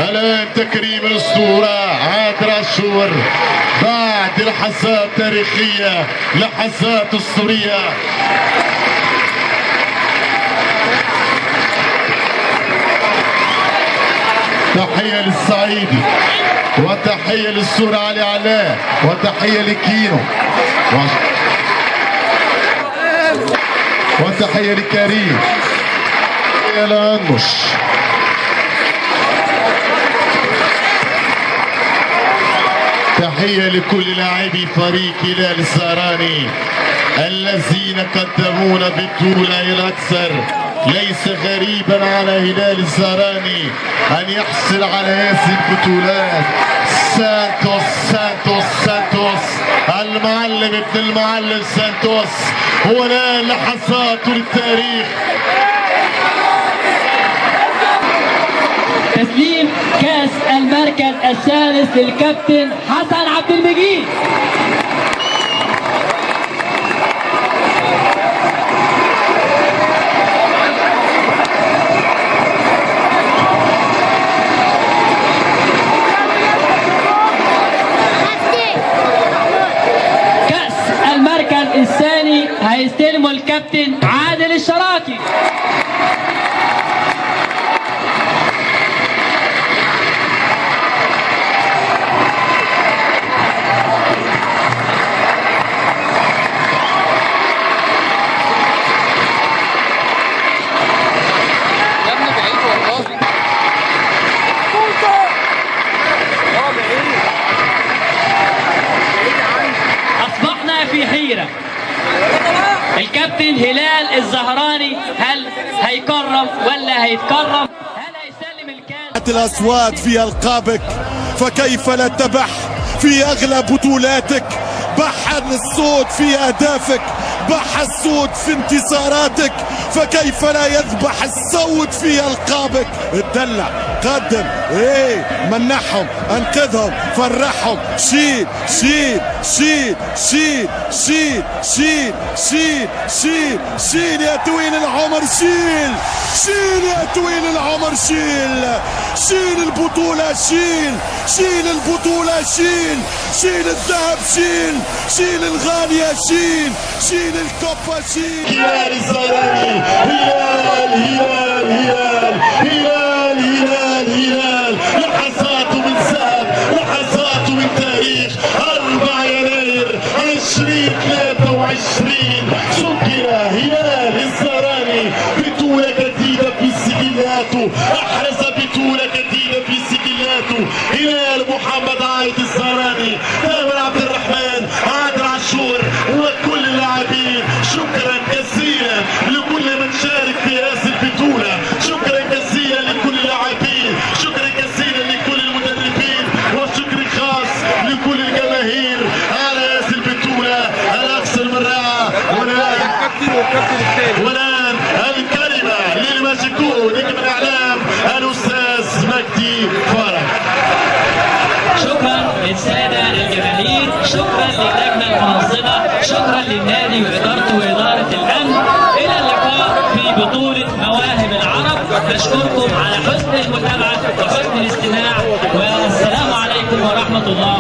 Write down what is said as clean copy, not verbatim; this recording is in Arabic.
الآن تكريم الأسطورة عادل عاشور بعد لحظات تاريخية، لحظات أسطورية. تحية للصعيدي، وتحية للسور علي علاء، وتحية لكينو، وتحية لكريم، تحية لأنمش، تحية لكل لاعبي فريق هلال الزهراني الذين قدمونا بطولة إلى أكثر. ليس غريبا على هلال الزهراني أن يحصل على هذه البطولات. سانتوس سانتوس سانتوس، المعلم ابن المعلم سانتوس، هنا لحظات للتاريخ. تسليم كاس المركز الثالث للكابتن حسن عبد المجيد. كاس المركز الثاني هيستلمه الكابتن عادل الشراكي. أصبحنا في حيرة. الكابتن هلال الزهراني هل هيكرم ولا هيتكرم؟ هل هيسلم الكاس؟ الأصوات في ألقابك، فكيف لا تبح في أغلى بطولاتك؟ بح الصوت في أهدافك، بح الصوت في انتصاراتك، فكيف لا يذبح الصوت في ألقابك؟ اتدلع، قدم، منحهم، انقذهم، فرحهم، شيل شيل شيل شيل شيل شيل شيل شيل شيل يا طويل العمر، شيل شيل يا طويل العمر، شيل شيل البطولة، شيل شيل البطولة، شيل شيل الذهب، شيل شيل الغالية، شيل شيل الكوبا، شيل. هلال الزهراني، هلال هلال هلال هلال هلال هلال، لحظات من ذهب، لحظات من تاريخ. 4 يناير 2023 سجل هلال الزهراني بطولة جديدة في سجلاته، أحرز بطولة جديدة في سجلاته. هلال محمد عايد الزهراني، تامر عبد الرحمن، عادل عاشور، وكل اللاعبين. شكرا جزيلا لكل من شارك في هذه البطولة، شكرا جزيلا لكل اللاعبين، شكرا جزيلا لكل المدربين، وشكر خاص لكل الجماهير على هذه البطولة الأكثر من رائعة. والآن الكلمة للمشكور نجم الإعلام الأستاذ مجدي فرج. شكرا للسادة الجماهير، شكرا للجنة المنظمة، شكرا للنادي وإدارته وإدارة الأمن. إلى اللقاء في بطولة مواهب العرب. نشكركم على حسن المتابعة وحسن الاستماع، والسلام عليكم ورحمة الله.